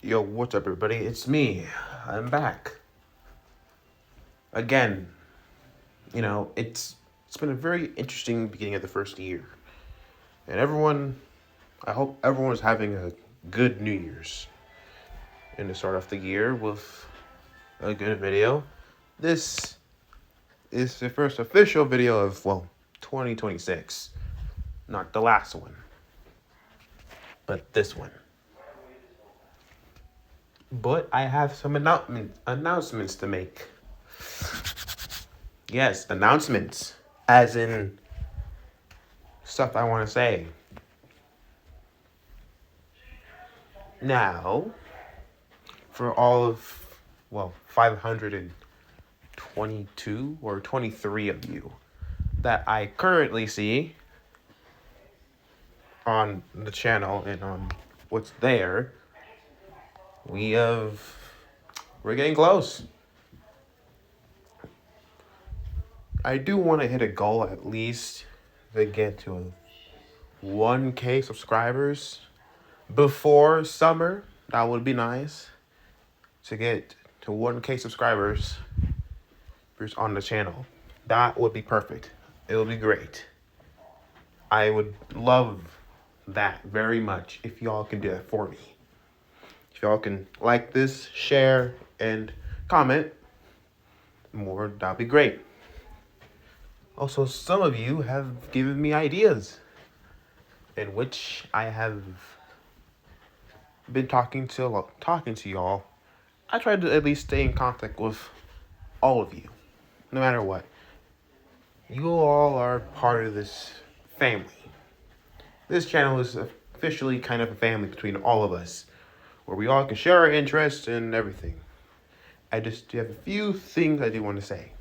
Yo, what's up, everybody? It's me. I'm back again. It's been a very interesting beginning of the first year, and I hope everyone's having a good New Year's. And to start off the year with a good video, this is the first official video of 2026, not the last one, but this one. But I have some announcements to make. Yes, announcements. As in stuff I want to say. Now, for all of, 522 or 23 of you that I currently see on the channel and on what's there, we're getting close. I do want to hit a goal at least to get to 1K subscribers before summer. That would be nice to get to 1K subscribers on the channel. That would be perfect. It would be great. I would love that very much if y'all can do that for me. If y'all can like this, share, and comment more, that'd be great. Also, some of you have given me ideas in which I have been talking to y'all. I try to at least stay in contact with all of you, no matter what. You all are part of this family. This channel is officially kind of a family between all of us, where we all can share our interests and everything. I just have a few things I do want to say.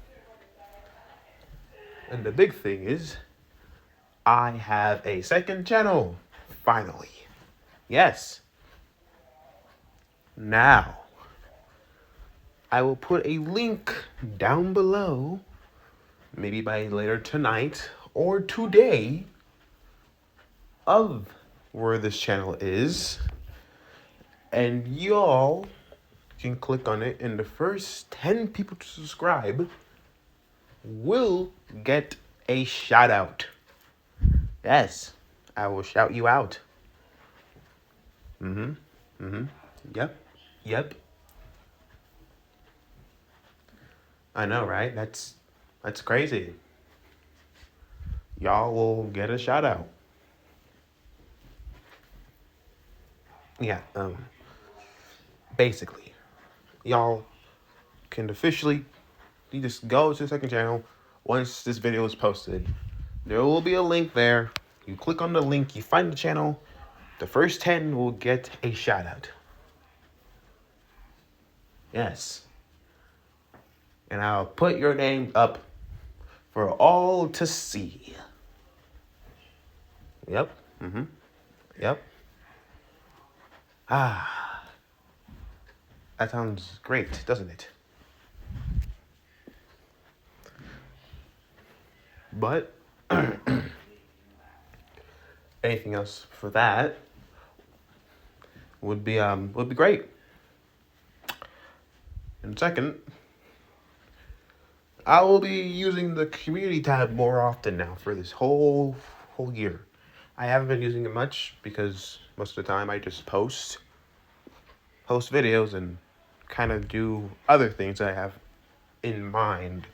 And the big thing is, I have a second channel, finally. Yes. Now, I will put a link down below, maybe by later tonight or today, of where this channel is. And y'all can click on it, and the first 10 people to subscribe will get a shout out. Yes, I will shout you out. Yep. I know, right? That's crazy. Y'all will get a shout out. Yeah, basically, y'all can officially, you just go to the second channel. Once this video is posted, there will be a link there. You click on the link, you find the channel. The first 10 will get a shout out. Yes. And I'll put your name up for all to see. Yep. Yep. That sounds great, doesn't it? But anything else for that would be great. And second, I will be using the community tab more often now for this whole year. I haven't been using it much because most of the time I just post videos and kind of do other things that I have in mind.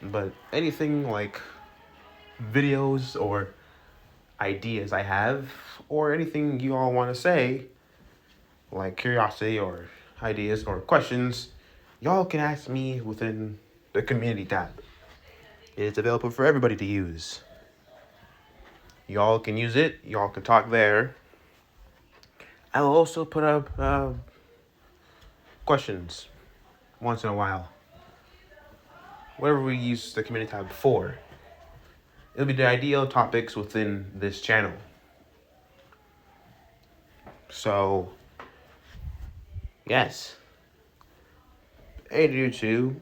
But anything like videos or ideas I have, or anything you all want to say, like curiosity or ideas or questions, y'all can ask me within the community tab. It's available for everybody to use. Y'all can use it. Y'all can talk there. I will also put up questions once in a while. Whatever we use the community tab for. It'll be the ideal topics within this channel. So, yes. And you too,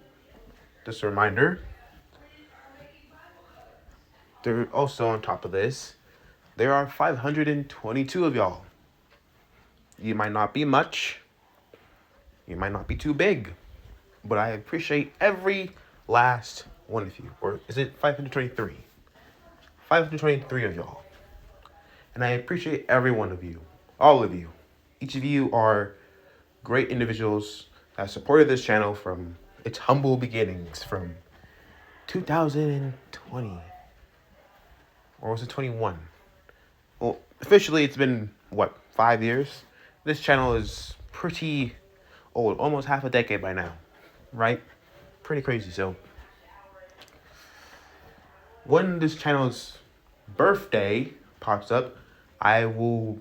just a reminder, there also on top of this, there are 522 of y'all. You might not be much. You might not be too big. But I appreciate every last one of you. Or is it 523? 523 of y'all. And I appreciate every one of you. All of you. Each of you are great individuals that supported this channel from its humble beginnings from 2020. Or was it 21? Well, officially it's been, 5 years? This channel is pretty old. Almost half a decade by now. Right? Pretty crazy. So, when this channel's birthday pops up, I will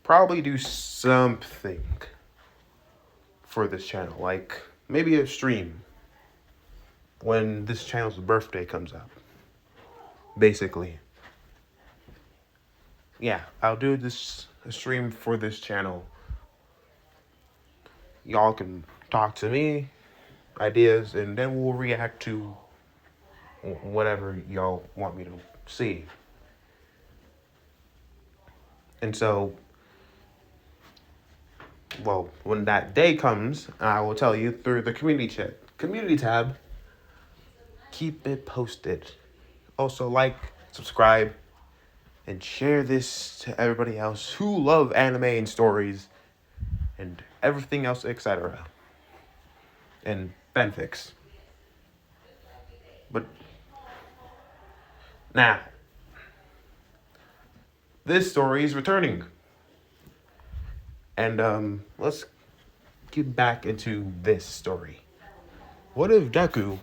probably do something for this channel. Like, maybe a stream when this channel's birthday comes up. Basically. Yeah, I'll do a stream for this channel. Y'all can talk to me, ideas, and then we'll react to whatever y'all want me to see. And so, well, when that day comes, I will tell you through the community tab. Keep it posted. Also, like, subscribe, and share this to everybody else who love anime and stories and everything else, etc. And fanfics. But now, this story is returning. And let's get back into this story. What if Deku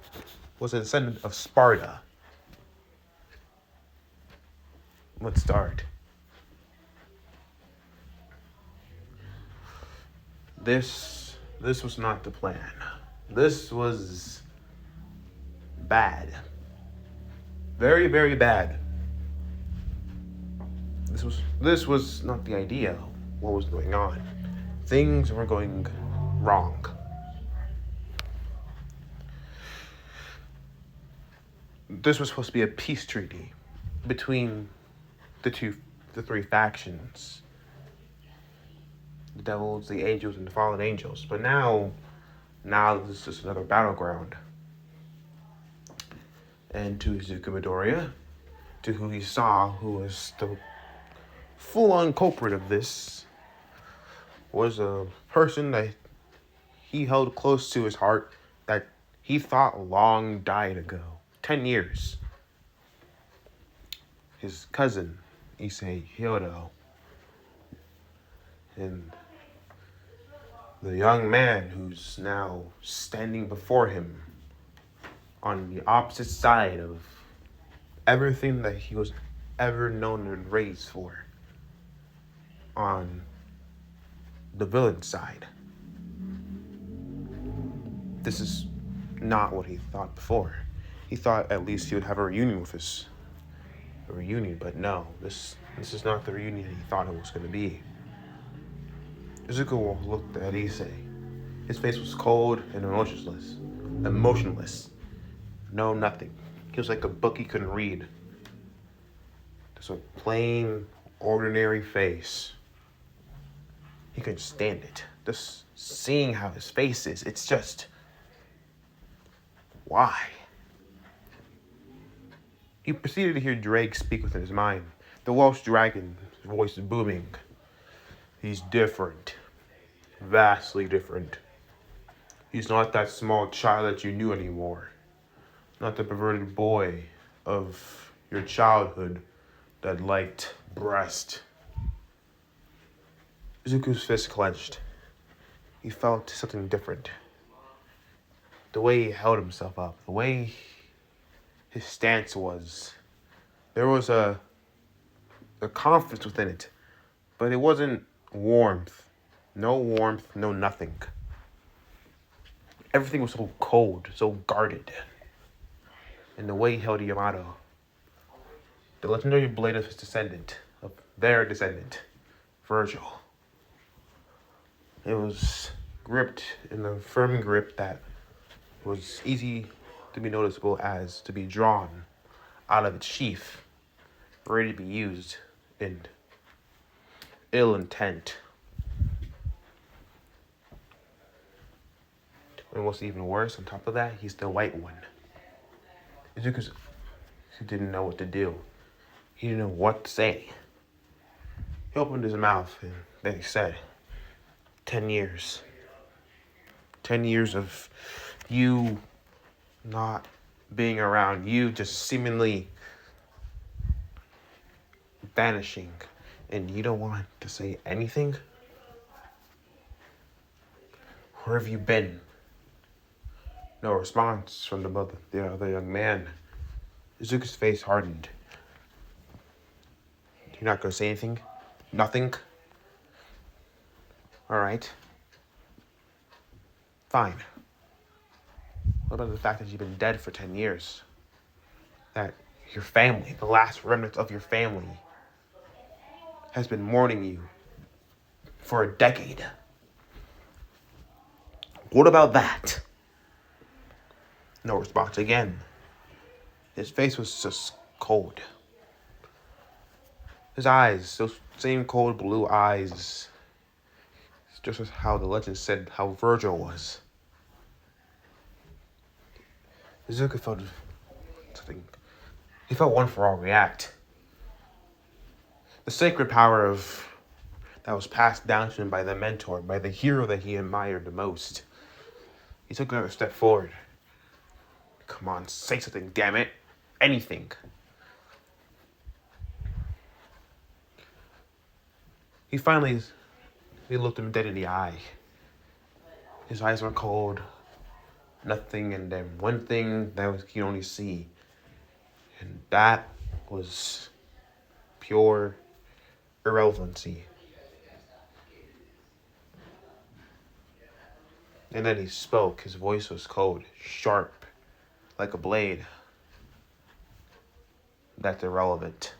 was a descendant of Sparda? Let's start. This was not the plan. This was bad. Very, very bad. This was not the idea of what was going on. Things were going wrong. This was supposed to be a peace treaty between the three factions. The devils, the angels, and the fallen angels. But now this is just another battleground. And to Izuku Midoriya, to who he saw, who was the full-on culprit of this, was a person that he held close to his heart that he thought long died ago. 10 years. His cousin, Issei Hyodo. And the young man who's now standing before him on the opposite side of everything that he was ever known and raised for. On the villain side. This is not what he thought before. He thought at least he would have a reunion with a reunion, but no, this is not the reunion he thought it was going to be. Izuku looked at Issei. His face was cold and emotionless. No, nothing. He was like a book he couldn't read. Just a plain, ordinary face. He couldn't stand it. Just seeing how his face is, it's just... why? He proceeded to hear Drake speak within his mind. The Welsh dragon, his voice booming. He's different. Vastly different. He's not that small child that you knew anymore. Not the perverted boy of your childhood that liked breast. Izuku's fist clenched. He felt something different. The way he held himself up, the way his stance was. There was a confidence within it, but it wasn't warmth. No warmth, no nothing. Everything was so cold, so guarded. And the way he held Yamato, the legendary blade of his descendant, of their descendant, Virgil. It was gripped in a firm grip that was easy to be noticeable as to be drawn out of its sheath, ready to be used in ill intent. And what's even worse, on top of that, he's the white one. It's because he didn't know what to do. He didn't know what to say. He opened his mouth and then he said, 10 years. 10 years of you not being around, you just seemingly vanishing, and you don't want to say anything? Where have you been? No response from the other young man. Izuku's face hardened. You're not gonna say anything? Nothing? Alright. Fine. What about the fact that you've been dead for 10 years? That your family, the last remnants of your family, has been mourning you for a decade. What about that? No response again. His face was just cold. His eyes, those same cold blue eyes, just as how the legend said how Virgil was. Izuku felt something. He felt one for all react. The sacred power that was passed down to him by the mentor, by the hero that he admired the most. He took another step forward. Come on, say something, damn it. Anything. He looked him dead in the eye. His eyes were cold. Nothing, and then one thing that he could only see. And that was pure irrelevancy. And then he spoke. His voice was cold, sharp, like a blade. That's irrelevant.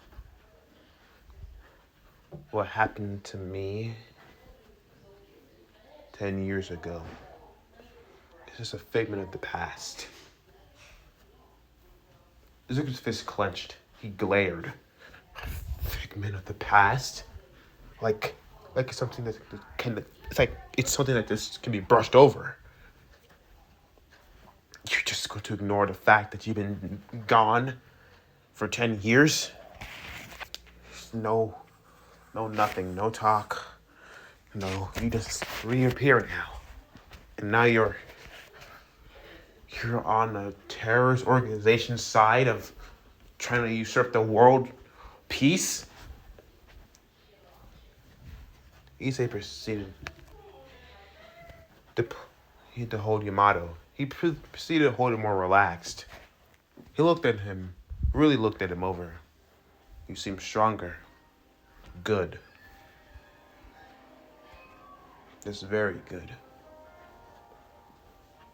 What happened to me 10 years ago is just a figment of the past. Izuku's fist clenched. He glared. A figment of the past? Like it's something that it's something that just can be brushed over. You're just going to ignore the fact that you've been gone for 10 years? No, nothing, no talk. No, you just reappear now. And now you're on a terrorist organization's side of trying to usurp the world peace? Issei proceeded to hold Yamato. He proceeded to hold him more relaxed. He really looked at him over. You seem stronger. Good. That's very good.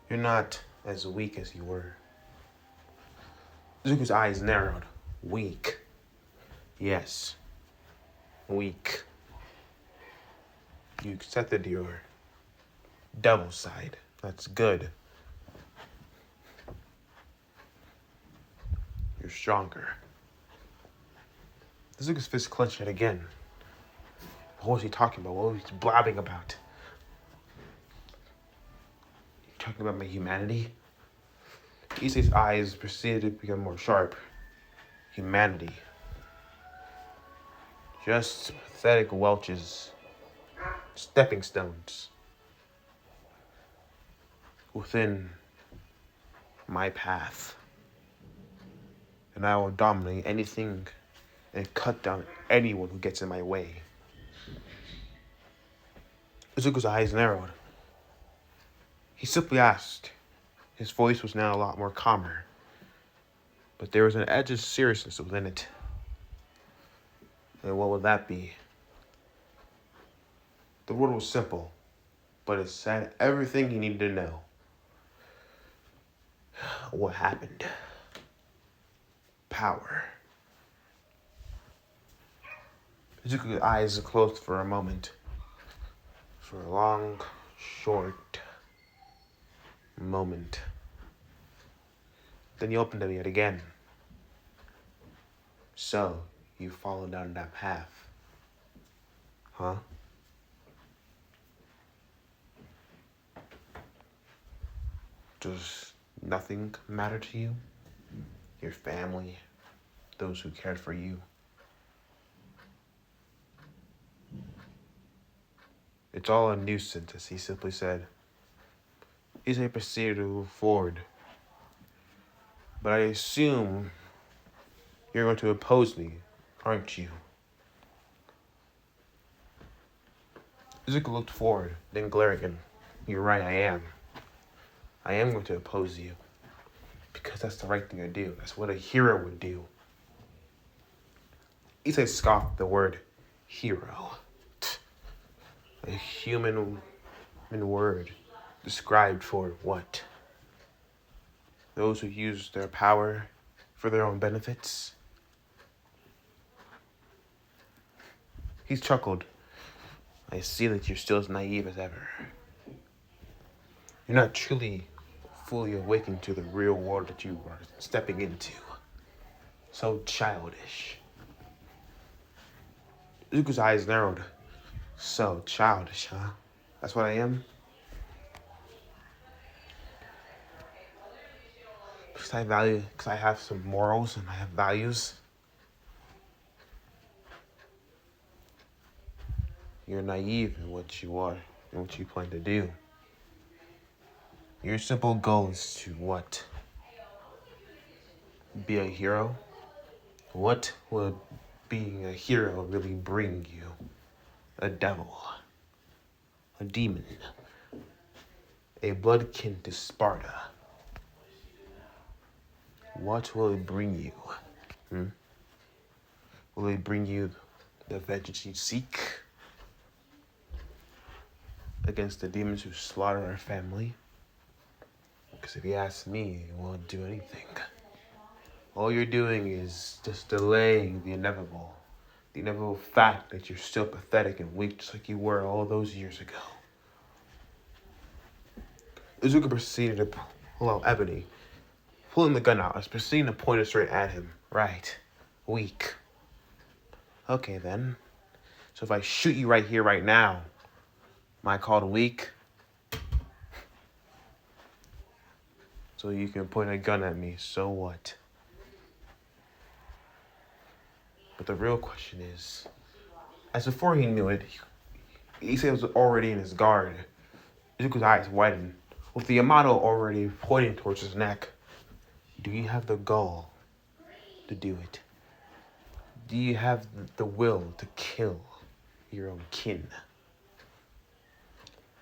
You're not as weak as you were. Zuko's eyes narrowed. Weak. Yes. Weak. You accepted your devil side. That's good. You're stronger. Zuko's fist clenched yet again. What was he talking about? What was he blabbing about? You talking about my humanity? Issei's eyes proceeded to become more sharp. Humanity. Just pathetic welches. Stepping stones. Within my path. And I will dominate anything and cut down anyone who gets in my way. Izuku's eyes narrowed. He simply asked. His voice was now a lot more calmer. But there was an edge of seriousness within it. And what would that be? The word was simple, but it said everything he needed to know. What happened? Power. Izuku's eyes closed for a moment. For a long, short moment. Then he opened them yet again. So, you followed down that path. Huh? Does nothing matter to you? Your family, those who cared for you? It's all a nuisance, as he simply said. He said proceed to move forward. But I assume you're going to oppose me, aren't you? Izuku looked forward, then glared again. You're right, I am. I am going to oppose you. Because that's the right thing to do. That's what a hero would do. Issei scoffed the word hero. A human word described for what? Those who use their power for their own benefits? He chuckled. I see that you're still as naive as ever. You're not truly fully awakened to the real world that you are stepping into. So childish. Zuko's eyes narrowed. So childish, huh? That's what I am? Because I have some morals and I have values. You're naive in what you are and what you plan to do. Your simple goal is to what? Be a hero? What would being a hero really bring you? A devil. A demon. A blood kin to Sparda. What will it bring you? Will it bring you the vengeance you seek against the demons who slaughter our family? Because if you ask me, you won't do anything. All you're doing is just delaying the inevitable. The inevitable fact that you're still pathetic and weak just like you were all those years ago. Izuku proceeded to pull out Ebony, pulling the gun out, as proceeding to point it straight at him. Right. Weak. Okay then. So if I shoot you right here, right now, am I called weak? So you can point a gun at me, so what? But the real question is, as before he knew it, Issei was already in his guard. Izuku's eyes widened, with the Yamato already pointing towards his neck. Do you have the gall to do it? Do you have the will to kill your own kin?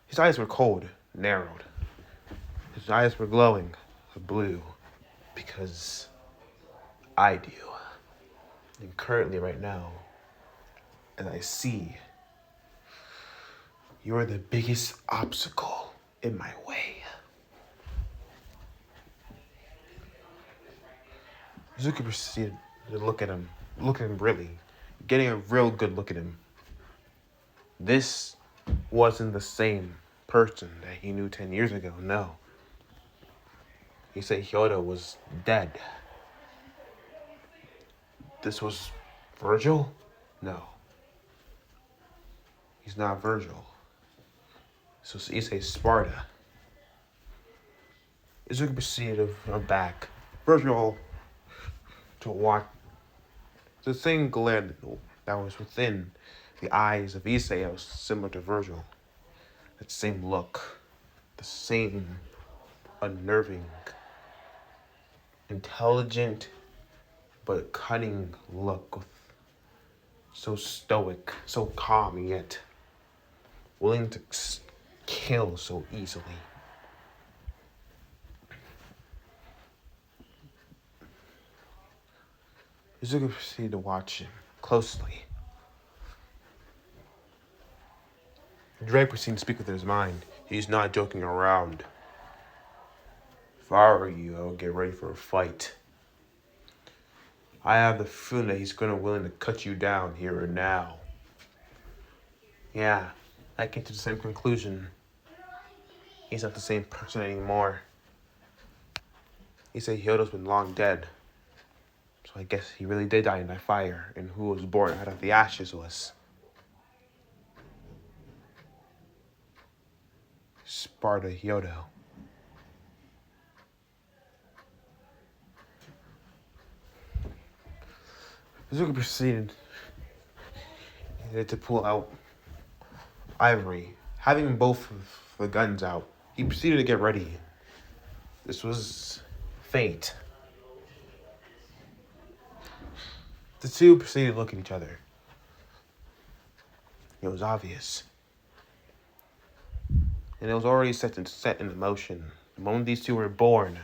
His eyes were cold, narrowed. His eyes were glowing blue, because I do. And currently, right now, as I see, you're the biggest obstacle in my way. Zuki proceeded to look at him really, getting a real good look at him. This wasn't the same person that he knew 10 years ago, no. He said Hyodo was dead. This was Virgil? No. He's not Virgil. So Issei Sparda. Izuku proceeded from back. Virgil to watch the same glare that was within the eyes of Issei was similar to Virgil. That same look. The same unnerving, intelligent, but cunning look. So stoic, so calm, yet willing to kill so easily. Izuku proceeded to watch him closely. Drake proceeded to speak with his mind. He's not joking around. If I were you, I would get ready for a fight. I have the feeling that he's willing to cut you down here and now. Yeah, I came to the same conclusion. He's not the same person anymore. He said Hyodo's been long dead. So I guess he really did die in that fire, and who was born out of the ashes was Sparda Hyodo. Izuku proceeded to pull out Ivory. Having both of the guns out, he proceeded to get ready. This was fate. The two proceeded to look at each other. It was obvious. And it was already set in motion. The moment these two were born,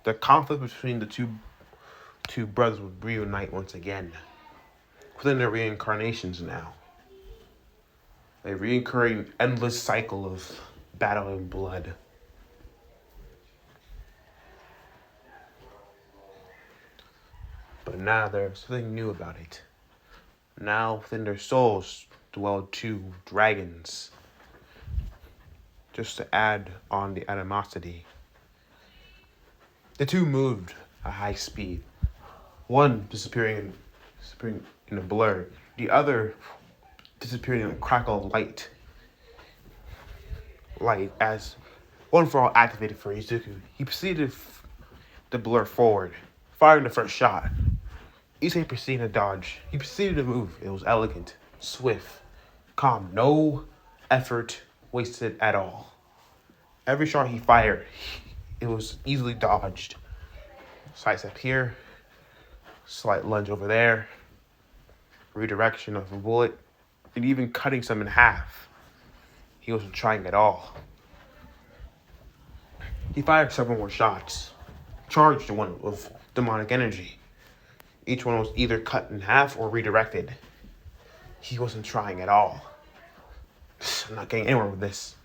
the conflict between the two brothers would reunite once again. Within their reincarnations now. A reoccurring endless cycle of battle and blood. But now there's something new about it. Now within their souls dwell two dragons. Just to add on the animosity. The two moved at high speed. One disappearing in a blur. The other disappearing in a crackle of light. Light as One for All activated for Izuku. He proceeded to blur forward, firing the first shot. Issei proceeded to dodge. He proceeded to move. It was elegant, swift, calm. No effort wasted at all. Every shot he fired, it was easily dodged. Sidestep here, slight lunge over there, redirection of a bullet, and even cutting some in half. He wasn't trying at all. He fired several more shots, charged one with demonic energy. Each one was either cut in half or redirected. He wasn't trying at all. I'm not getting anywhere with this.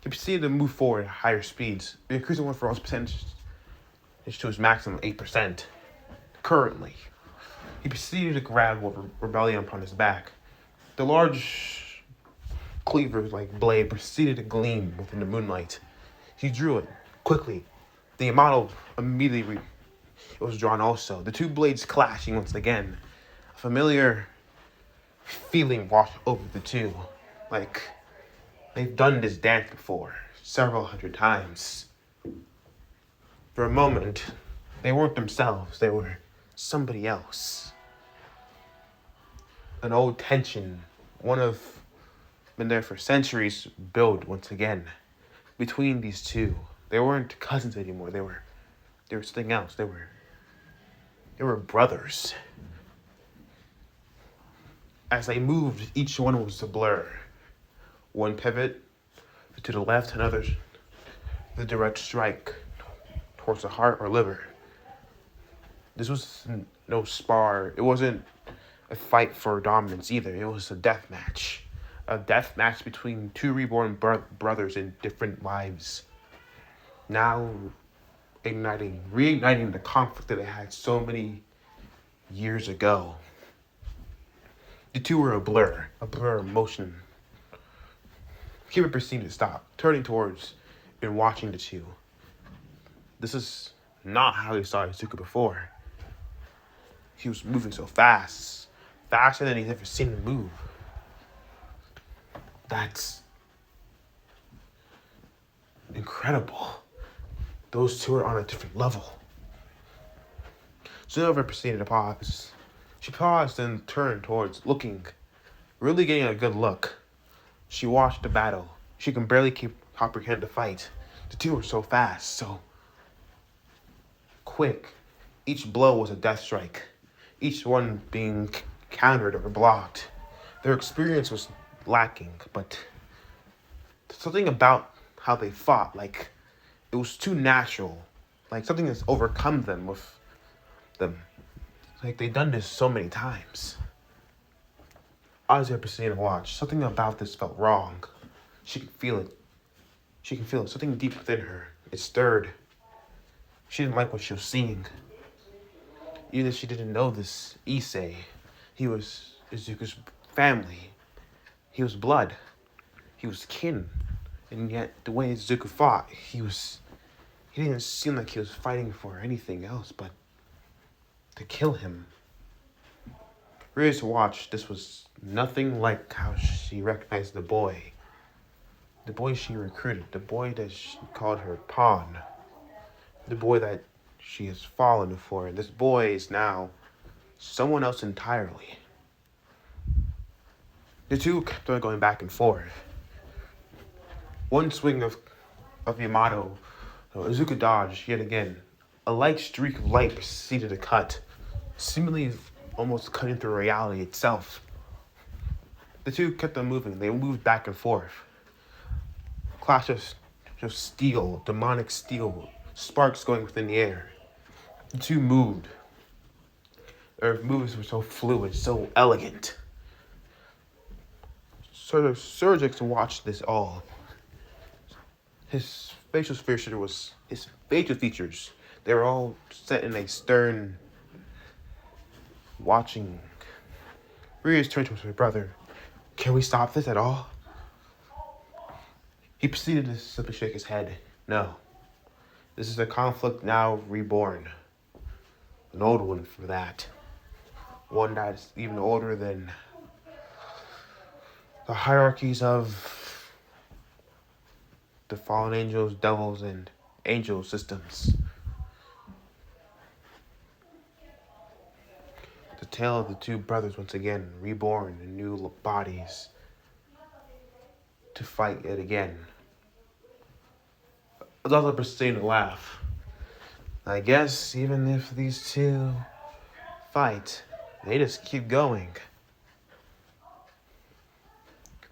He proceeded to move forward at higher speeds, increasing One for All's percentage to his maximum 8%. Currently, he proceeded to grab Rebellion upon his back. The large cleaver-like blade proceeded to gleam within the moonlight. He drew it quickly. The Yamato immediately was drawn also. The two blades clashing once again. A familiar feeling washed over the two. Like they've done this dance before, several hundred times. For a moment, they weren't themselves. They were somebody else. An old tension, one of been there for centuries, built once again between these two. They weren't cousins anymore. They were something else. They were brothers. As they moved, each one was a blur. One pivot to the left, another the direct strike towards the heart or liver. This was no spar. It wasn't a fight for dominance either. It was a death match. A death match between two reborn brothers in different lives. Now reigniting the conflict that they had so many years ago. The two were a blur of motion. Kiba proceeded to stop, turning towards and watching the two. This is not how he saw Izuku before. He was moving so fast, faster than he's ever seen him move. That's incredible. Those two are on a different level. Silver proceeded to pause. She paused and turned towards, looking, really getting a good look. She watched the battle. She can barely comprehend the fight. The two were so fast, so quick. Each blow was a death strike. Each one being countered or blocked. Their experience was lacking, but something about how they fought, like it was too natural. Like something that's overcome them with them. Like they've done this so many times. Azia proceeded to watch. Something about this felt wrong. She could feel it. She can feel it. Something deep within her. It stirred. She didn't like what she was seeing. Even if she didn't know this Issei, he was Izuku's family. He was blood. He was kin. And yet, the way Izuku fought, he didn't seem like he was fighting for anything else but to kill him. Really to watch, this was nothing like how she recognized the boy. The boy she recruited. The boy that she called her pawn. The boy that she has fallen for. And this boy is now someone else entirely. The two kept on going back and forth. One swing of Yamato, Izuku dodged yet again. A light streak of light proceeded to cut, seemingly almost cutting through reality itself. The two kept on moving. They moved back and forth. Clash of steel, demonic steel, sparks going within the air. The two moved. Their moves were so fluid, so elegant. Surgix watched this all. His facial features, they were all set in a stern, watching. Rios turned to his brother. Can we stop this at all? He proceeded to simply shake his head. No. This is a conflict now reborn. An old one for that. One that's even older than the hierarchies of the fallen angels, devils, and angel systems. The tale of the two brothers once again reborn in new bodies to fight yet again. Adults proceeded to laugh. I guess even if these two fight, they just keep going.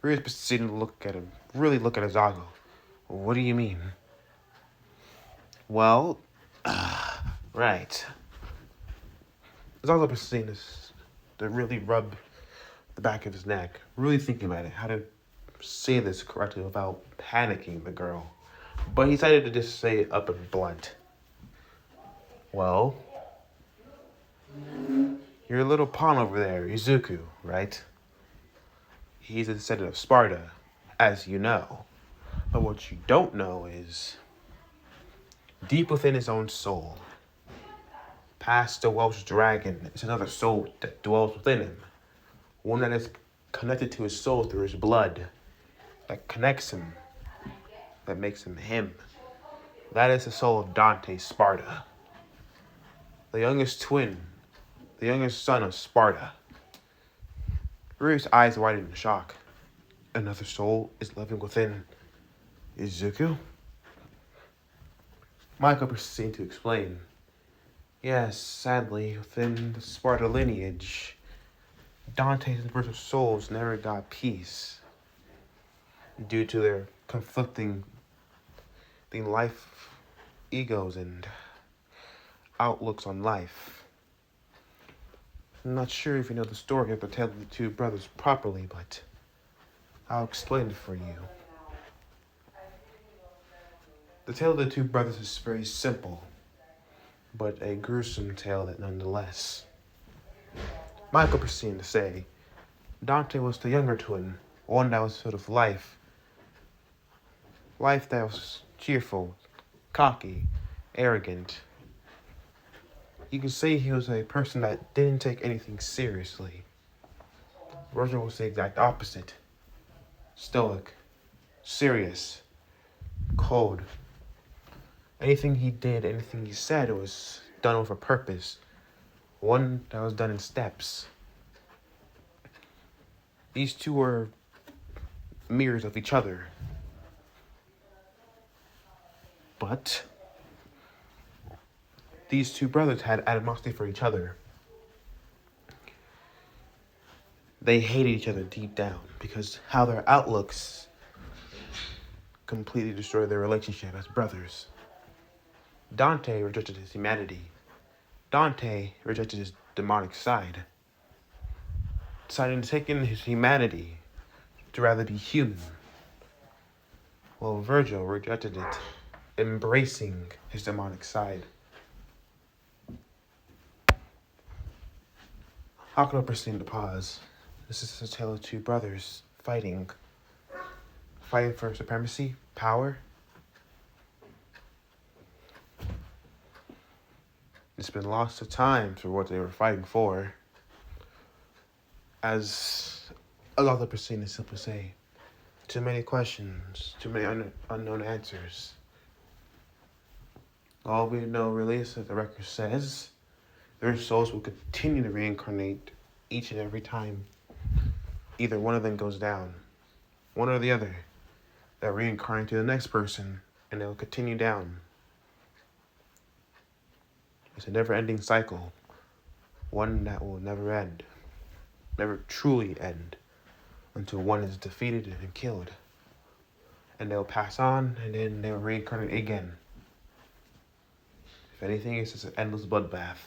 Rios proceeded to look at him, really look at Azago. What do you mean? Well, right. Azago proceeded to really rub the back of his neck, really thinking about it, how to say this correctly without panicking the girl. But he decided to just say it up and blunt. Well, your little pawn over there, Izuku, right? He's a descendant of Sparda, as you know. But what you don't know is, deep within his own soul, past the Welsh dragon, is another soul that dwells within him. One that is connected to his soul through his blood, that connects him, that makes him him. That is the soul of Dante Sparda, the youngest twin, the youngest son of Sparda. Ryu's eyes widened in shock. Another soul is living within Izuku? Michael proceeded to explain. Yes, sadly, within the Sparda lineage, Dante's universal souls never got peace due to their conflicting life egos and outlooks on life. I'm not sure if you know the story of the tale of the two brothers properly, but I'll explain it for you. The tale of the two brothers is very simple, but a gruesome tale that nonetheless. Michael proceeded to say, Dante was the younger twin, one that was filled with life. Life that was cheerful, cocky, arrogant. You can say he was a person that didn't take anything seriously. Roger was the exact opposite. Stoic, serious, cold. Anything he did, anything he said, was done with a purpose. One that was done in steps. These two were mirrors of each other. But these two brothers had animosity for each other. They hated each other deep down because how their outlooks completely destroyed their relationship as brothers. Dante rejected his humanity. Dante rejected his demonic side, deciding to take in his humanity to rather be human. While Virgil rejected it, embracing his demonic side. Hakuno proceeded to pause. This is a tale of two brothers fighting for supremacy, power. It's been lots of time for what they were fighting for. As a lot of proceedings simply say, too many questions, too many unknown answers. All we know really is that the record says Their souls will continue to reincarnate each and every time either one of them goes down. One or the other. They'll reincarnate to the next person, and they'll continue down. It's a never-ending cycle. One that will never end. Never truly end. Until one is defeated and killed. And they'll pass on, and then they'll reincarnate again. If anything, it's just an endless bloodbath.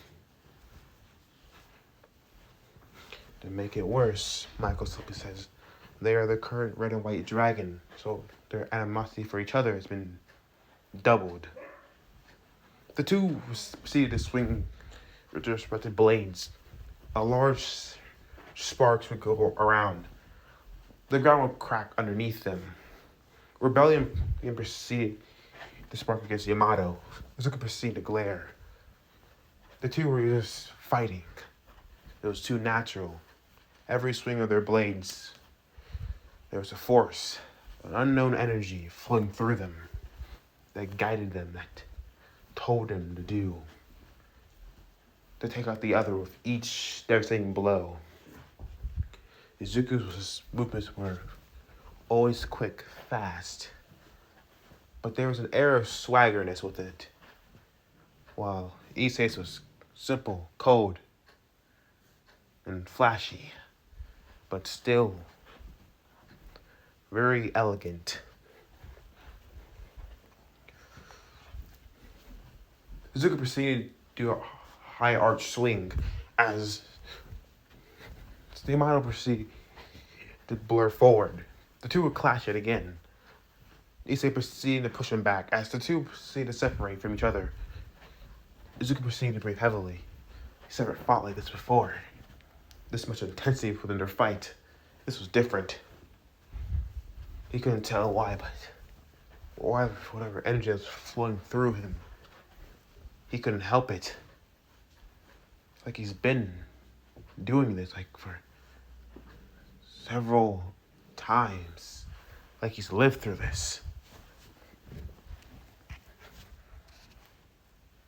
To make it worse, Michael simply says, they are the current red and white dragon, so their animosity for each other has been doubled. The two proceeded to swing with their respective blades. A large sparks would go around. The ground would crack underneath them. Rebellion proceeded to spark against Yamato. Izuku proceeded to glare. The two were just fighting. It was too natural. Every swing of their blades, there was a force, an unknown energy flowing through them that guided them, that told them to take out the other with each devastating blow. Izuku's movements were always quick, fast, but there was an air of swaggerness with it, while Issei's was simple, cold, and flashy, but still very elegant. Izuku proceeded to do a high arch swing as Yamato proceeded to blur forward. The two would clash yet again. Issei proceeded to push him back. As the two proceeded to separate from each other, Izuku proceeded to breathe heavily. He's never fought like this before. This much intensity within their fight. This was different. He couldn't tell why, but whatever energy was flowing through him, he couldn't help it. It's like he's been doing this like for several times. Like he's lived through this.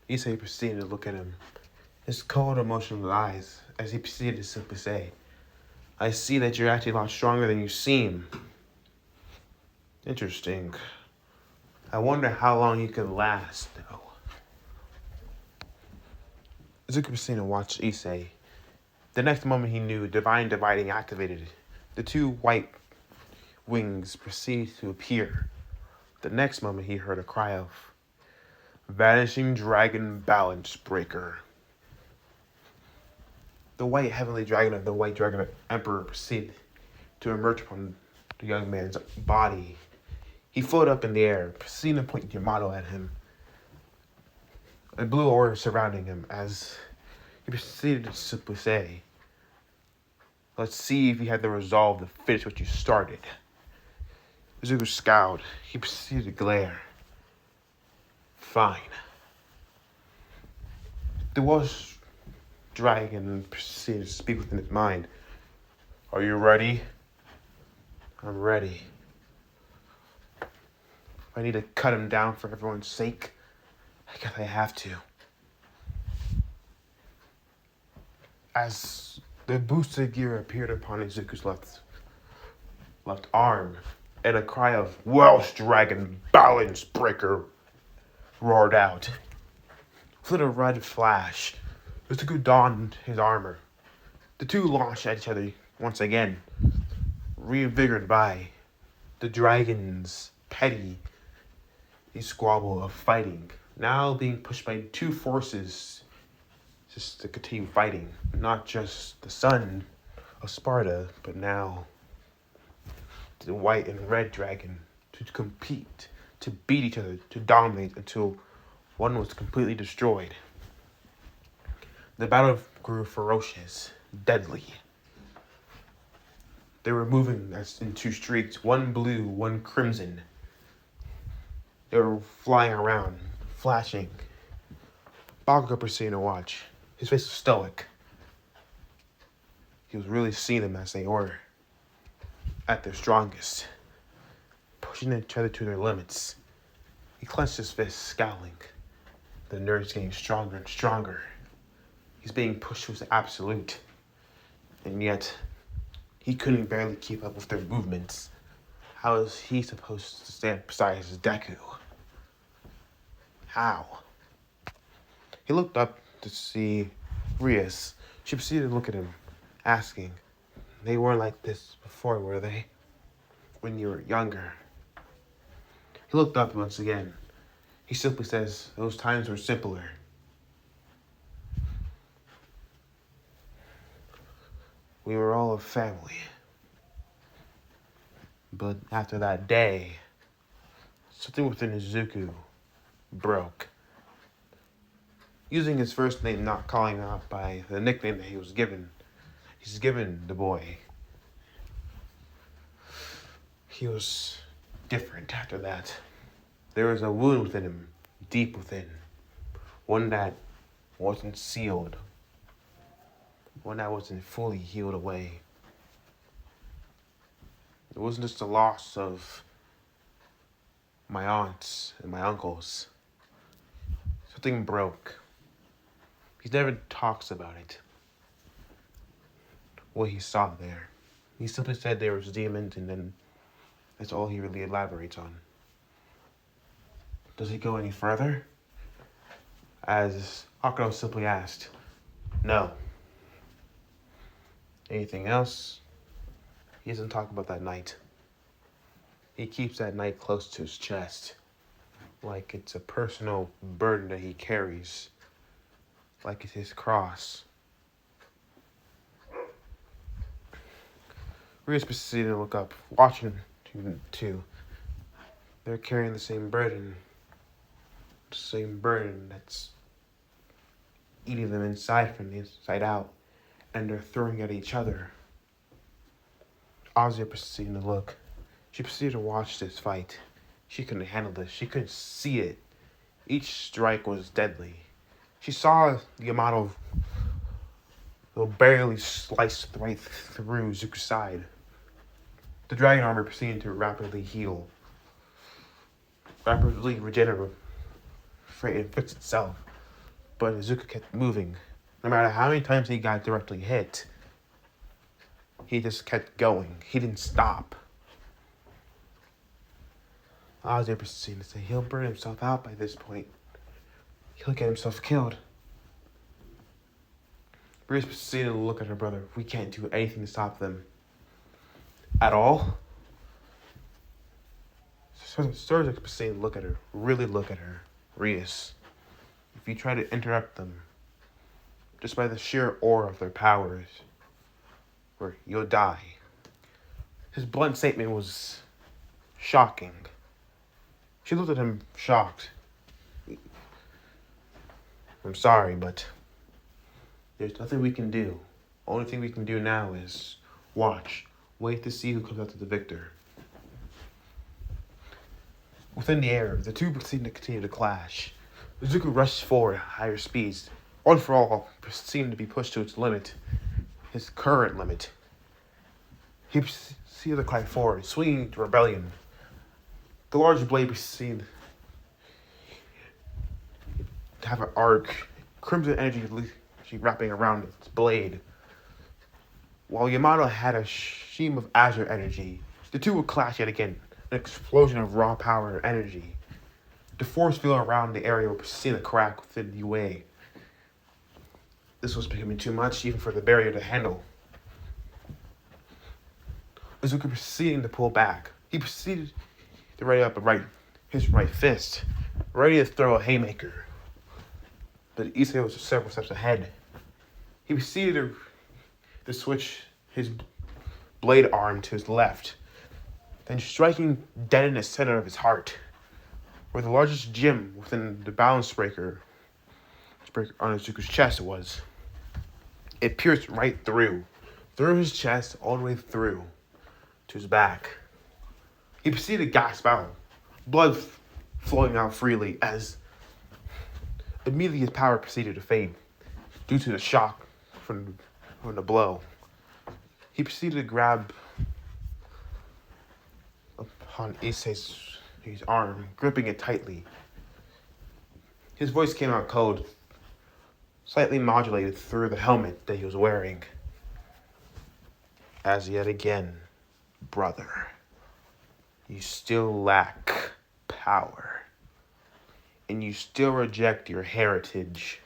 Issei proceeded to look at him, his cold, emotional eyes, as he proceeded to simply say, I see that you're actually a lot stronger than you seem. Interesting. I wonder how long you can last, though. Izuku proceeded to watch Issei. The next moment he knew, Divine Dividing activated. The two white wings proceeded to appear. The next moment he heard a cry of, Vanishing Dragon Balance Breaker. The white heavenly dragon of the white dragon emperor proceeded to emerge from the young man's body. He floated up in the air, proceeding to point Yamato at him. A blue aura surrounding him as he proceeded to simply say, let's see if you had the resolve to finish what you started. Izuku scowled. He proceeded to glare. Fine. The Welsh dragon proceeded to speak within his mind. Are you ready? I'm ready. If I need to cut him down for everyone's sake, I guess I have to. As the boosted gear appeared upon Izuku's left arm, and a cry of Welsh Dragon Balance Breaker roared out. With a red flash, Izuku donned his armor. The two launched at each other once again, reinvigorated by the dragon's petty squabble of fighting, now being pushed by two forces just to continue fighting. Not just the son of Sparda, but now the white and red dragon to compete, to beat each other, to dominate until one was completely destroyed. The battle grew ferocious, deadly. They were moving as in two streaks, one blue, one crimson. They were flying around, flashing. Bakugo proceeded to watch. His face was stoic. He was really seeing them as they were, at their strongest, pushing each other to their limits. He clenched his fist, scowling. The nerves getting stronger and stronger. He's being pushed to his absolute, and yet he couldn't barely keep up with their movements. How is he supposed to stand beside his deku? How? He looked up to see Rias. She proceeded to look at him, asking, "They weren't like this before, were they? When you were younger?" He looked up once again. He simply says, "Those times were simpler. We were all a family. But after that day, something within Izuku broke." Using his first name, not calling out by the nickname that he's given the boy. He was different after that. There was a wound within him, deep within. One that wasn't sealed. One that wasn't fully healed away. It wasn't just the loss of my aunts and my uncles. Something broke. He never talks about it. What he saw there. He simply said there was demons, and then that's all he really elaborates on. Does he go any further? As Akano simply asked, "No." Anything else? He doesn't talk about that night. He keeps that night close to his chest, like it's a personal burden that he carries, like it's his cross. Rias proceeded to look up, watching too. They're carrying the same burden that's eating them inside from the inside out, and they're throwing at each other. Azia proceeded to look. She proceeded to watch this fight. She couldn't handle this. She couldn't see it. Each strike was deadly. She saw Yamato barely sliced right through Zuko's side. The dragon armor proceeded to rapidly heal. Rapidly regenerate and fix itself. But Zuko kept moving. No matter how many times he got directly hit, he just kept going. He didn't stop. Azir proceeded to say he'll burn himself out by this point. He'll get himself killed. Rias proceeded to look at her brother. "We can't do anything to stop them. At all?" Surge proceeded to look at her. Really look at her. "Rias, if you try to interrupt them, just by the sheer aura of their powers, you'll die." His blunt statement was shocking. She looked at him shocked. "I'm sorry, but there's nothing we can do. Only thing we can do now is watch. Wait to see who comes out to the victor." Within the air, the two seemed to continue to clash. Izuku rushed forward at higher speeds. One for all seemed to be pushed to its limit. His current limit. He proceeded to climb forward, swinging to rebellion. The large blade proceeded to have an arc, crimson energy wrapping around its blade. While Yamato had a sheen of azure energy, the two would clash yet again, an explosion of raw power and energy. The force field around the area would proceed to crack within the way. This was becoming too much even for the barrier to handle. Izuku proceeding to pull back. He proceeded to ready up his right fist, ready to throw a haymaker. But Issei was several steps ahead. He proceeded to switch his blade arm to his left, then striking dead in the center of his heart, where the largest gem within the balance breaker on Izuku's chest was. It pierced right through his chest, all the way through to his back. He proceeded to gasp out, blood flowing out freely as immediately his power proceeded to fade due to the shock from the blow. He proceeded to grab upon Issei's arm, gripping it tightly. His voice came out cold, slightly modulated through the helmet that he was wearing. As yet again, brother, you still lack power, and you still reject your heritage.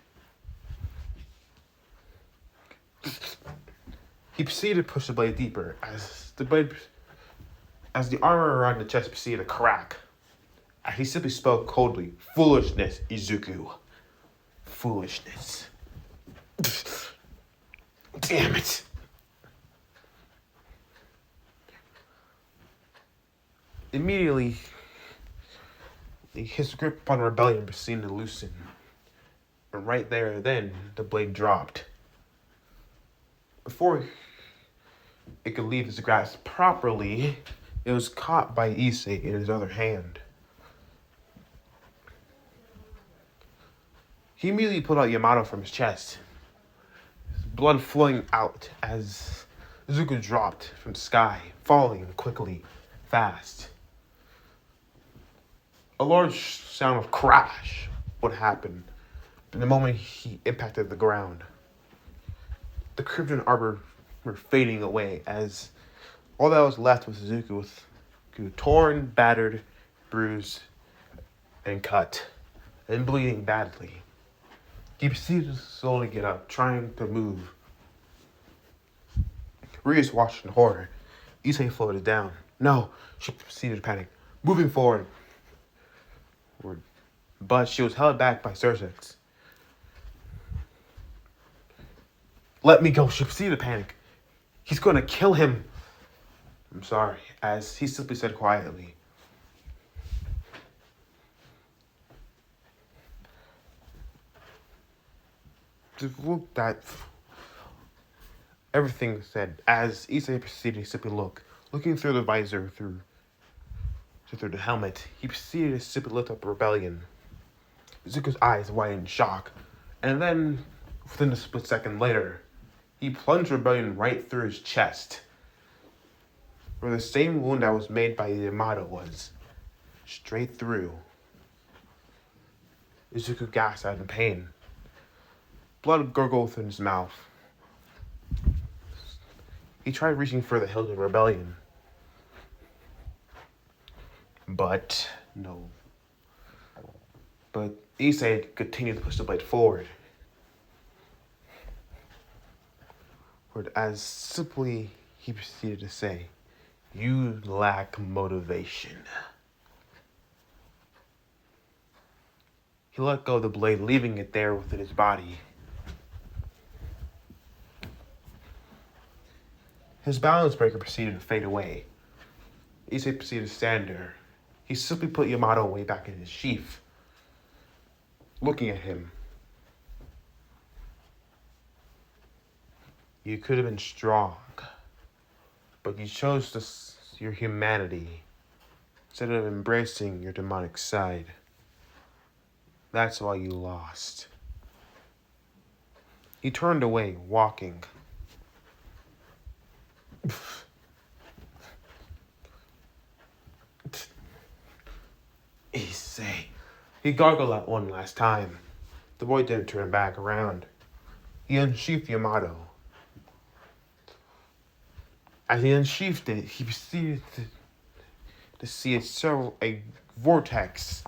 He proceeded to push the blade deeper as the armor around the chest proceeded to crack. He simply spoke coldly, "Foolishness, Izuku. Foolishness." Damn it. Immediately, his grip upon rebellion proceeded to loosen. And right there and then, the blade dropped. Before it could leave his grasp properly, it was caught by Issei in his other hand. He immediately pulled out Yamato from his chest, his blood flowing out as Izuku dropped from the sky, falling quickly, fast. A large sound of crash would happen in the moment he impacted the ground. The crimson arbor were fading away as all that was left was Izuku with torn, battered, bruised, and cut, and bleeding badly. He proceeded to slowly get up, trying to move. Rias watched in horror. Issei floated down. No, she proceeded to panic, moving forward. But she was held back by Sursex. Let me go, she proceeded to panic. He's going to kill him. I'm sorry, as he simply said quietly. Just look at everything said as Issei proceeded to simply looking through the visor, through the helmet. He proceeded to simply lift up rebellion. Izuku's eyes widened in shock, and then, within a split second later, he plunged rebellion right through his chest, where the same wound that was made by Yamato was, straight through. Izuku gasped out in pain. Blood gurgled through his mouth. He tried reaching for the hilt of rebellion, but no. But Issei continued to push the blade forward. As simply he proceeded to say, "You lack motivation." He let go of the blade, leaving it there within his body. His balance breaker proceeded to fade away. Issei proceeded to stand there. He simply put Yamato away back in his sheath, looking at him. You could have been strong, but you chose your humanity instead of embracing your demonic side. That's why you lost. He turned away, walking. Issei. He gargled out one last time. The boy didn't turn back around. He unsheathed Yamato. As he unsheathed it, he proceeded to see a vortex,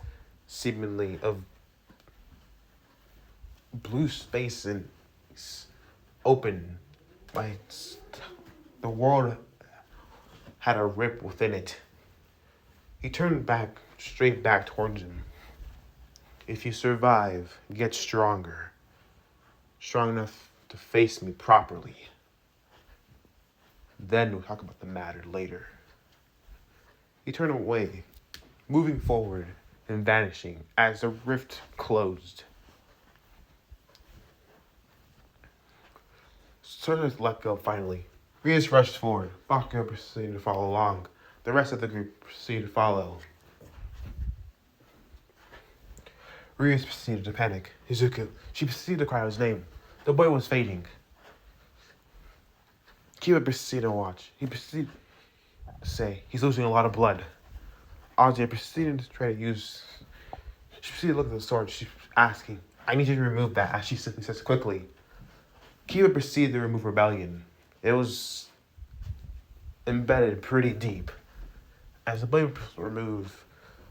seemingly, of blue space and open. Like the world had a rip within it. He turned straight back towards him. If you survive, get stronger. Strong enough to face me properly. Then we'll talk about the matter later. He turned away, moving forward and vanishing as the rift closed. Sursex let go finally. Rias rushed forward. Bakugo proceeded to follow along. The rest of the group proceeded to follow. Rias proceeded to panic. Izuku. She proceeded to cry out his name. The boy was fading. Kiba proceeded to watch. He proceeded to say, "He's losing a lot of blood." Aja proceeded to try to use... She proceeded to look at the sword. She's asking, I need you to remove that, as she says quickly. Kiba proceeded to remove rebellion. It was embedded pretty deep. As the blade was removed,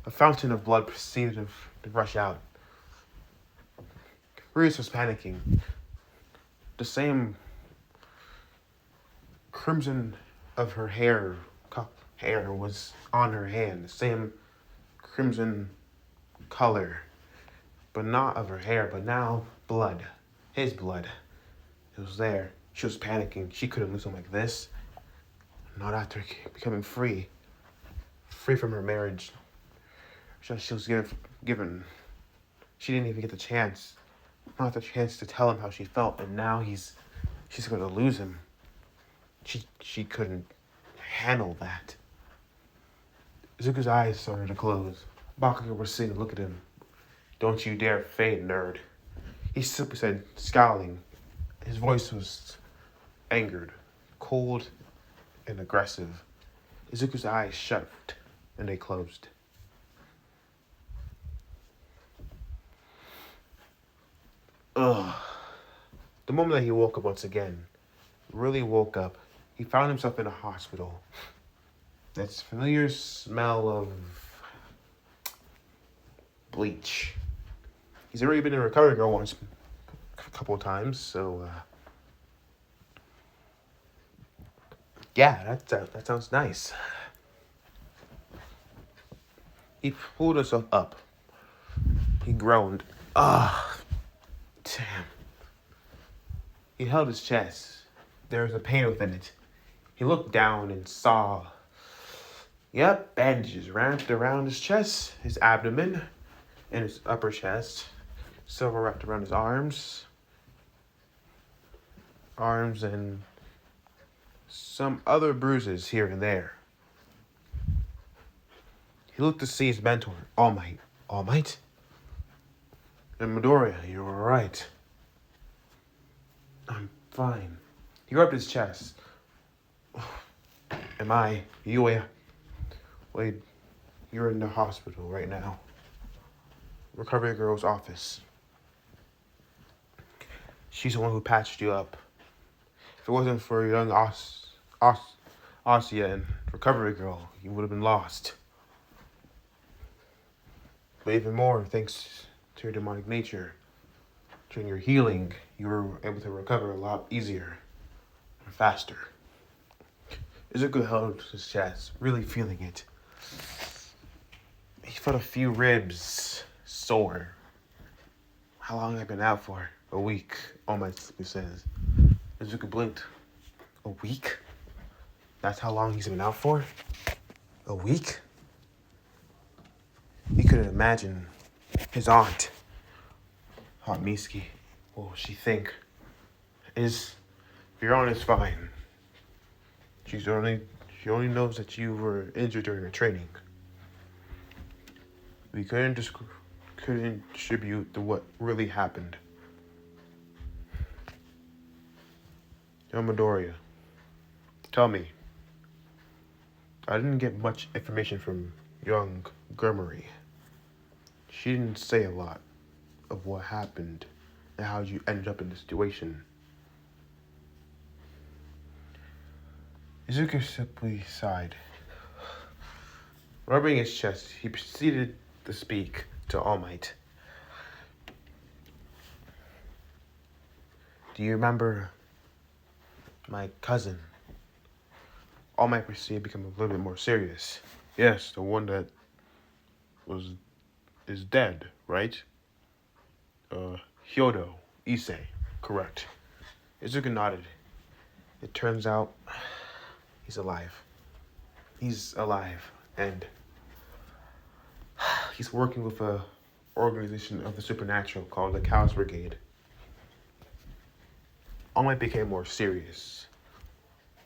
a fountain of blood proceeded to rush out. Reese was panicking. The same crimson of her hair was on her hand. The same crimson color, but not of her hair, but now blood. His blood. It was there. She was panicking. She couldn't lose him like this. Not after becoming free. Free from her marriage. She was given. She didn't even get the chance. Not the chance to tell him how she felt. And now she's going to lose him. She couldn't handle that. Zuko's eyes started to close. Bakugo was sitting to look at him. Don't you dare fade, nerd. He simply said, scowling. His voice was angered, cold, and aggressive. Izuku's eyes shut, and they closed. Ugh. The moment that he woke up once again, really woke up, he found himself in a hospital. That familiar smell of bleach. He's already been in a recovery girl once, a couple of times, so yeah, that sounds nice. He pulled himself up. He groaned. Ah, damn. He held his chest. There was a pain within it. He looked down and saw, bandages wrapped around his chest, his abdomen, and his upper chest. Silver wrapped around his arms, and some other bruises here and there. He looked to see his mentor, All Might. All Might? And Midoriya, you're alright. I'm fine. He rubbed his chest. Am I? Wait, you're in the hospital right now. Recovery girl's office. She's the one who patched you up. If it wasn't for young Asya and recovery girl, you would have been lost. But even more, thanks to your demonic nature, during your healing, you were able to recover a lot easier and faster. Izuku held his chest, really feeling it. He felt a few ribs sore. How long have I been out for? A week, All Might says. Izuku blinked. A week? That's how long he's been out for? A week? He couldn't imagine his aunt, Aunt Miski. What will she think? Your aunt is fine. She only knows that you were injured during her training. We couldn't attribute to what really happened. Midoriya, tell me. I didn't get much information from young Gurmuri. She didn't say a lot of what happened and how you ended up in this situation. Izuku simply sighed. Rubbing his chest, he proceeded to speak to All Might. Do you remember my cousin? All Might proceeded to become a little bit more serious. Yes, the one that is dead, right? Hyodo Issei, correct. Izuku nodded. It turns out he's alive. He's alive, and he's working with a organization of the supernatural called the Chaos Brigade. All Might became more serious,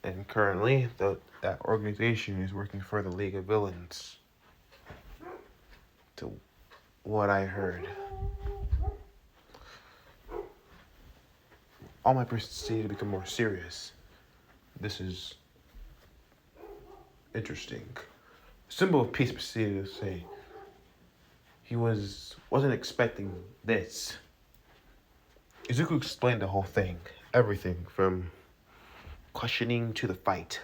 and currently that organization is working for the League of Villains. To what I heard. All Might proceeded to become more serious. This is interesting. Symbol of Peace proceeded to say he wasn't expecting this. Izuku explained the whole thing, everything from questioning to the fight.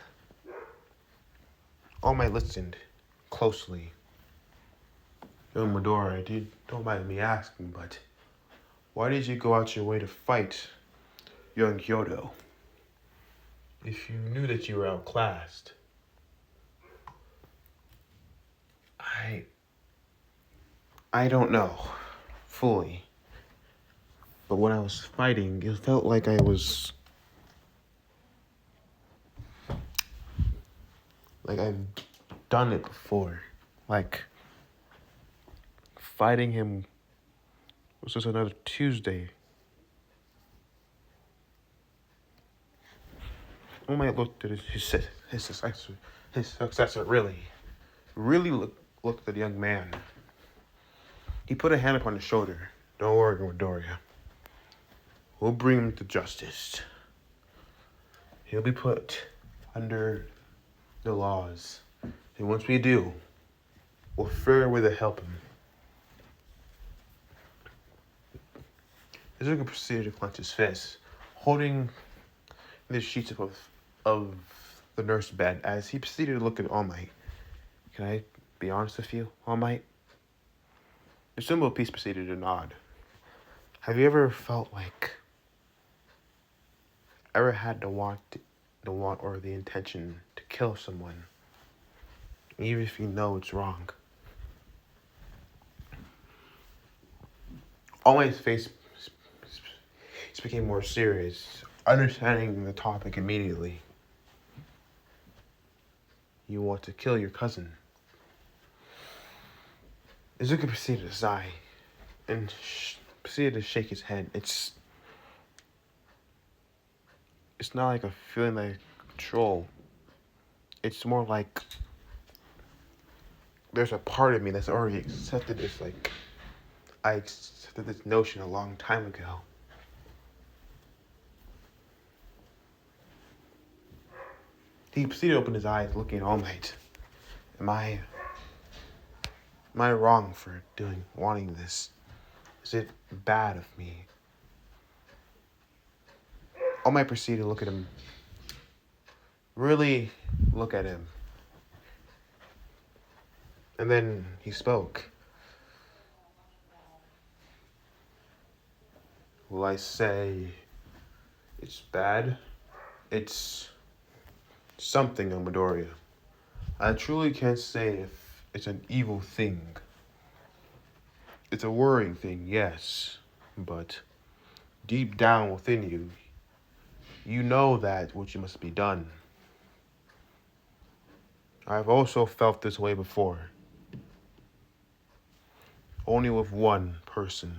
All Might listened closely. Young Midoriya, don't mind me asking, but why did you go out your way to fight young Kyoto if you knew that you were outclassed? I don't know fully, but when I was fighting, it felt like I've done it before. Like fighting him was just another Tuesday. I might look at his successor really looked at the young man. He put a hand upon his shoulder. Don't worry, Midoriya. We'll bring him to justice. He'll be put under the laws. And once we do, we'll figure a way to help him. Izuku proceeded to clench his fist, holding the sheets of the nurse bed as he proceeded to look at All Might. Can I be honest with you, All Might? The symbol of peace proceeded to nod. Have you ever felt like, ever had the want or the intention to kill someone, even if you know it's wrong? All Might's face became more serious, understanding the topic immediately. You want to kill your cousin. Izuku proceeded to sigh and proceeded to shake his head. It's not like a feeling like control. It's more like there's a part of me that's already accepted this. Like I accepted this notion a long time ago. He proceeded to open his eyes, looking at All Might. Am I wrong for wanting this? Is it bad of me? All Might proceeded to look at him. Really look at him. And then he spoke. Will I say it's bad? It's something, Midoriya. I truly can't say if it's an evil thing. It's a worrying thing, yes, but deep down within you, you know that which must be done. I've also felt this way before. Only with one person.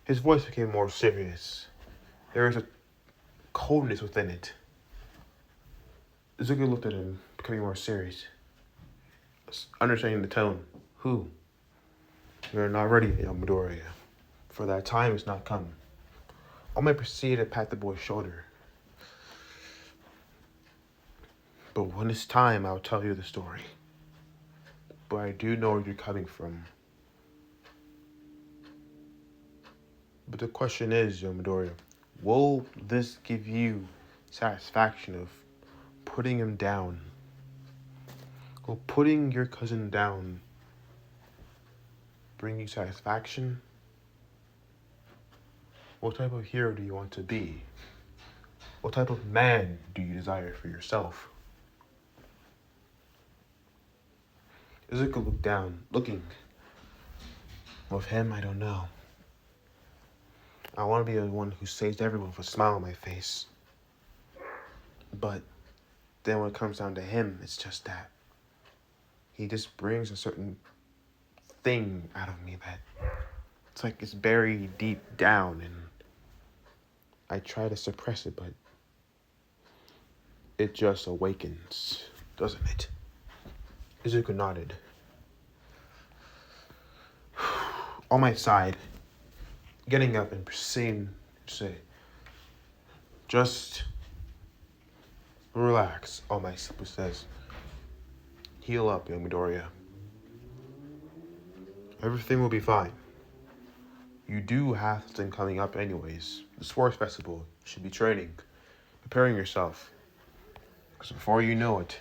His voice became more serious. There is a coldness within it. Izuku looked at him, becoming more serious, understanding the tone. Who? You're not ready, young Midoriya, for that time has not come. All Might proceeded to pat the boy's shoulder. But when it's time, I'll tell you the story. But I do know where you're coming from. But the question is, young Midoriya, will this give you satisfaction of putting him down? Will putting your cousin down bring you satisfaction? What type of hero do you want to be? What type of man do you desire for yourself? Izuku looked down, looking. With him, I don't know. I want to be the one who saves everyone with a smile on my face. But then when it comes down to him, it's just that he just brings a certain thing out of me that it's like it's buried deep down, and I try to suppress it, but it just awakens, doesn't it? Izuku nodded. On my side, getting up and proceeding to say, just relax, All Might simply says. Heal up, young Midoriya. Everything will be fine. You do have something coming up anyways. The sports festival. You should be training, preparing yourself. Because before you know it,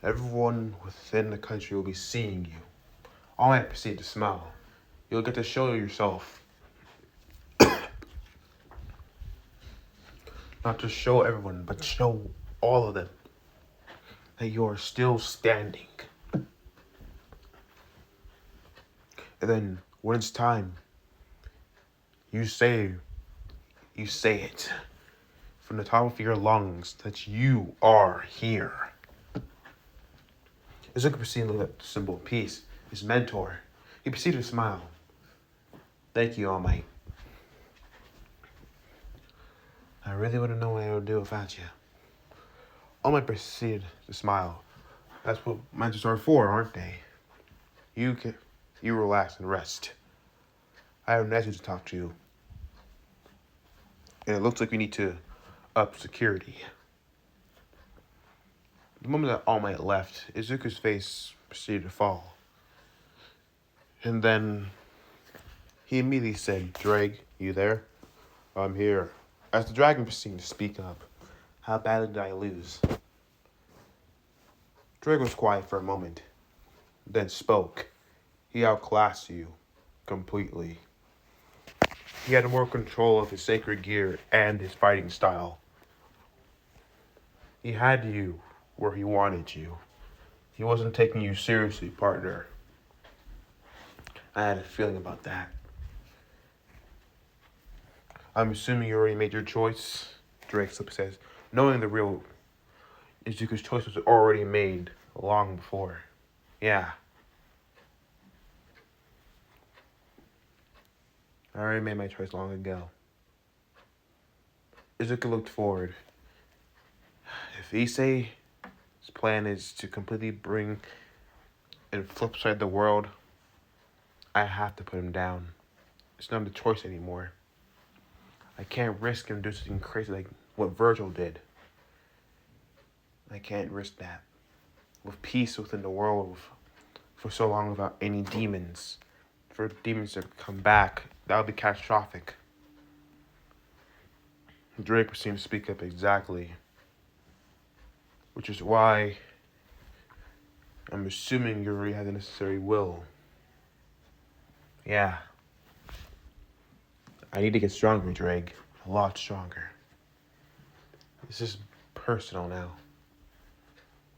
everyone within the country will be seeing you. All I have to see is to smile. You'll get to show yourself. Not to show everyone, but show all of them that you are still standing. And then when it's time, you say it from the top of your lungs that you are here. As you can proceed to look at the symbol of peace, his mentor, he proceeded to smile. Thank you, All Might. I really wouldn't know what I would do without you. All Might proceeded to smile. That's what mentors are for, aren't they? You relax and rest. I have a message to talk to you. And it looks like we need to up security. The moment that All Might left, Izuku's face proceeded to fall. And then he immediately said, Drake, you there? I'm here. As the dragon proceeded to speak up, how badly did I lose? Drake was quiet for a moment, then spoke. He outclassed you completely. He had more control of his sacred gear and his fighting style. He had you where he wanted you. He wasn't taking you seriously, partner. I had a feeling about that. I'm assuming you already made your choice, Drake says, knowing the real Izuku's choice was already made long before. Yeah. I already made my choice long ago. Izuku looked forward. If Issei's plan is to completely bring and flip side the world, I have to put him down. It's not a choice anymore. I can't risk him doing something crazy like what Virgil did. I can't risk that. With peace within the world for so long without any demons. For demons to come back, that would be catastrophic. Drake seemed to speak up exactly. Which is why I'm assuming you already have the necessary will. Yeah. I need to get stronger, Drake. A lot stronger. This is personal now.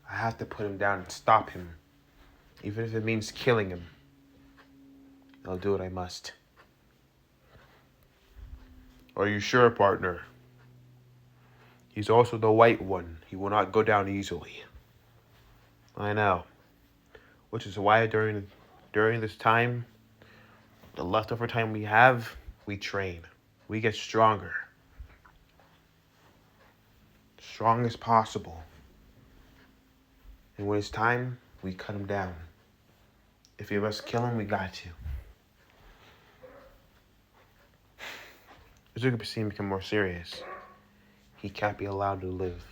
I have to put him down and stop him. Even if it means killing him. I'll do what I must. Are you sure, partner? He's also the white one. He will not go down easily. I know. Which is why during this time, the leftover time we have, we train. We get stronger. Strong as possible. And when it's time, we cut him down. If you must kill him, we got to. Izuku seemed to become more serious. He can't be allowed to live.